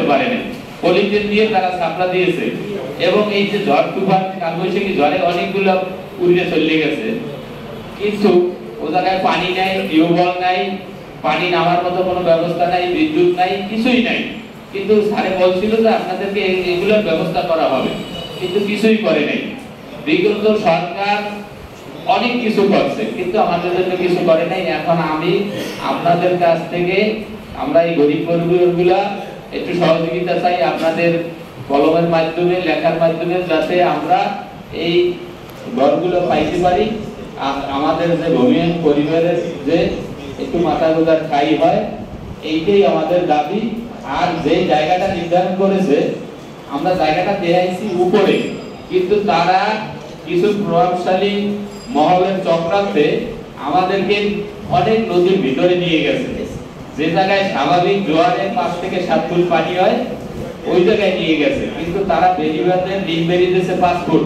পারেনি, পলিথিন দিয়ে তারা ছাপড়া দিয়েছে এবং এই যে ঝড় তুফান কালবৈশাখী ঝড়ে অনেকগুলো উড়ে চলে গেছে, কিন্তু ও জায়গায় পানি নাই, টিউবওয়েল নাই, পানি নামার মতো কোনো ব্যবস্থা নাই, বিদ্যুৎ নাই, কিছুই নাই। কিন্তু স্যারে বলছিল যে আপনাদেরকে এগুলোর ব্যবস্থা করা হবে, কিন্তু কিছুই করে নাই। বিগত সরকার অনেক কিছু করছে কিন্তু আমাদের জন্য কিছু করে নাই। এখন আমি আপনাদের কাছ থেকে আমরা এই গরিব পরিবারগুলা একটু সহযোগিতা চাই, আপনাদের কলমের মাধ্যমে, লেখার মাধ্যমে, যাতে আমরা এই ঘরগুলো পাইতে পারি। আমাদের যে ভূমিহীন পরিবারের যে একটু মাথা গোজার ঠাঁই হয়, এইটাই আমাদের দাবি। আর যে জায়গাটা নির্ধারণ করেছে, আমরা জায়গাটা দেখাইছি উপরে, কিন্তু তারা কিছু প্রভাবশালী মহলের চক্রান্তে আমাদেরকে অনেক নদীর ভিতরে নিয়ে গেছে। যে জায়গায় স্বাভাবিক জোয়ারের 5 থেকে 7 ফুট পানি হয়, ওই জায়গায় নিয়ে গেছে, কিন্তু তারা বেরিবাদের লিং বেরিয়ে দিয়েছে 5 ফুট,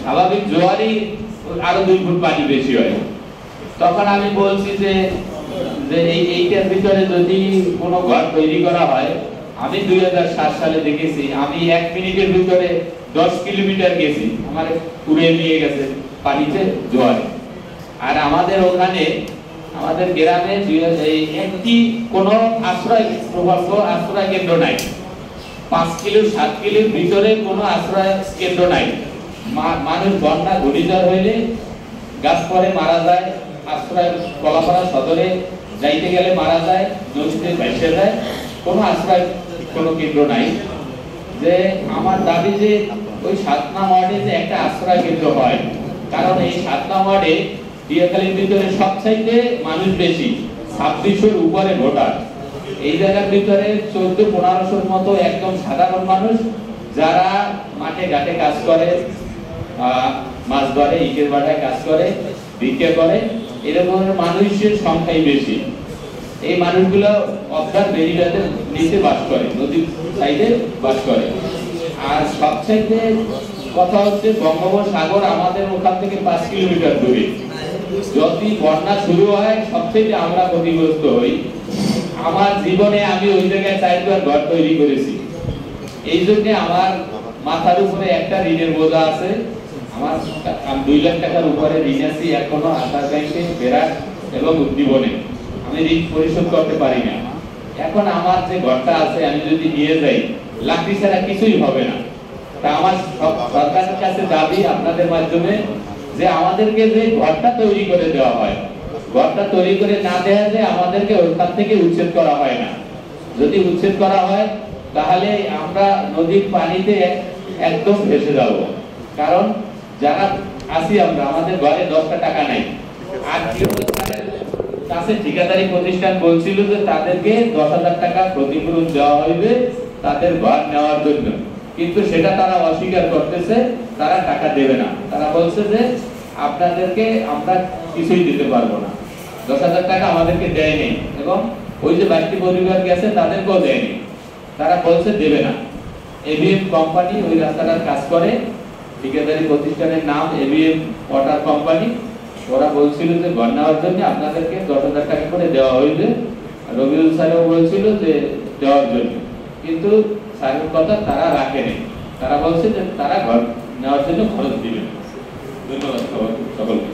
স্বাভাবিক জোয়ারই আরো 2 ফুট পানি বেশি হয়। তখন আমি বলছি যে এইটার ভিতরে যদি কোনো ঘর তৈরি করা হয়, আমি 2007 সালে দেখেছি, আমি 1 মিনিটের ভিতরে 10 কিলোমিটার গেছি, আমার উড়ে নিয়ে গেছে পানিতে জোয়ারে। আর আমাদের ওখানে আমাদের গ্রামে একটি কোনো আশ্রয় কেন্দ্র নাই, 5 কিলো 7 কিলোর ভিতরে কোনো আশ্রয় কেন্দ্র নাই। মানুষ বন্যা ঘূর্ণিঝড় হইলে গাছ পরে মারা যায়, আশ্রয় কলাপাড়া সদরে যাইতে গেলে মারা যায়, নদীতে ভেসে যায়, কোনো আশ্রয় কোনো কেন্দ্র নাই। যে আমার দাবি যে ওই 7 নং ওয়ার্ডে যে একটা আশ্রয় কেন্দ্র হয়, কারণ এই 7 নং ওয়ার্ডে দিয়াখালীর ভিতরে সবচাইতে মানুষ বেশি, 2600-র উপরে ভোটার। এই জায়গার ভিতরে 1400-1500-র মতো একদম সাধারণ মানুষ, যারা মাঠে ঘাটে কাজ করে, মাছ ধরে, ইটের ভাটায় কাজ করে, ভিক্ষা করে, এরকম মানুষের সংখ্যাই বেশি। এই মানুষগুলো অবদার বেরিবাদের নিচে বাস করে, নদীর সাইডে বাস করে। আর সবচাইতে কথা হচ্ছে বঙ্গোপসাগর আমাদের ওখান থেকে 5 কিলোমিটার দূরে। যদি বন্যা শুরু হয়, সবচেয়ে আমরা ক্ষতিগ্রস্ত হই। আমার জীবনে আমি ওই জায়গায় 4বার ঘর তৈরি করেছি। এই জন্য আমার মাথার উপরে একটা ঋণের বোঝা আছে। আমার 2 লাখ টাকার উপরে ঋণ আছে এখনো, আশার ব্যাংকে, বেরাট এবং উদ্দীপনে। আমি ঋণ পরিশোধ করতে পারি না। এখন আমার যে ঘরটা আছে, আমি যদি নিয়ে যাই, লাকড়ি ছাড়া কিছুই হবে না। তা আমার সরকারের কাছে দাবি আপনাদের মাধ্যমে, যে আমাদেরকে যে ঘরটা তৈরি করে দেওয়া হয়, ঘরটা তৈরি করে না দেওয়া যায়, আমাদেরকে ওখান থেকে উচ্ছেদ করা হয় না। যদি উচ্ছেদ করা হয়, তাহলে আমরা নদীর পানিতে একদম ভেসে যাব। কারণ যারা আসি আমরা, আমাদের ঘরে 10টা টাকা নাই। আর কাছে ঠিকাদারি প্রতিষ্ঠান বলছিল যে তাদেরকে 10,000 টাকা ক্ষতিপূরণ দেওয়া হইবে তাদের ঘর নেওয়ার জন্য, কিন্তু সেটা তারা অস্বীকার করতেছে, তারা টাকা দেবে না। তারা বলছে যে আপনাদেরকে আমরা কিছুই দিতে পারবো না। 10,000 টাকা আমাদেরকে দেয়নি, এবং ওই যে 22টি পরিবার গেছে তাদেরকেও দেয়নি। তারা বলছে দেবে না। এবিএম কোম্পানি ওই রাস্তাটার কাজ করে, ঠিকাদারি প্রতিষ্ঠানের নাম এবিএম ওয়াটার কোম্পানি। ওরা বলছিল যে ঘর নেওয়ার জন্য আপনাদেরকে 10,000 টাকা করে দেওয়া হইবে। রবিউল স্যারও বলছিল যে দেওয়ার জন্য, কিন্তু স্যারের কথা তারা রাখেনি। তারা বলছে যে তারা ঘর নেওয়ার জন্য খরচ দিবেন। ধন্যবাদ সকলকে।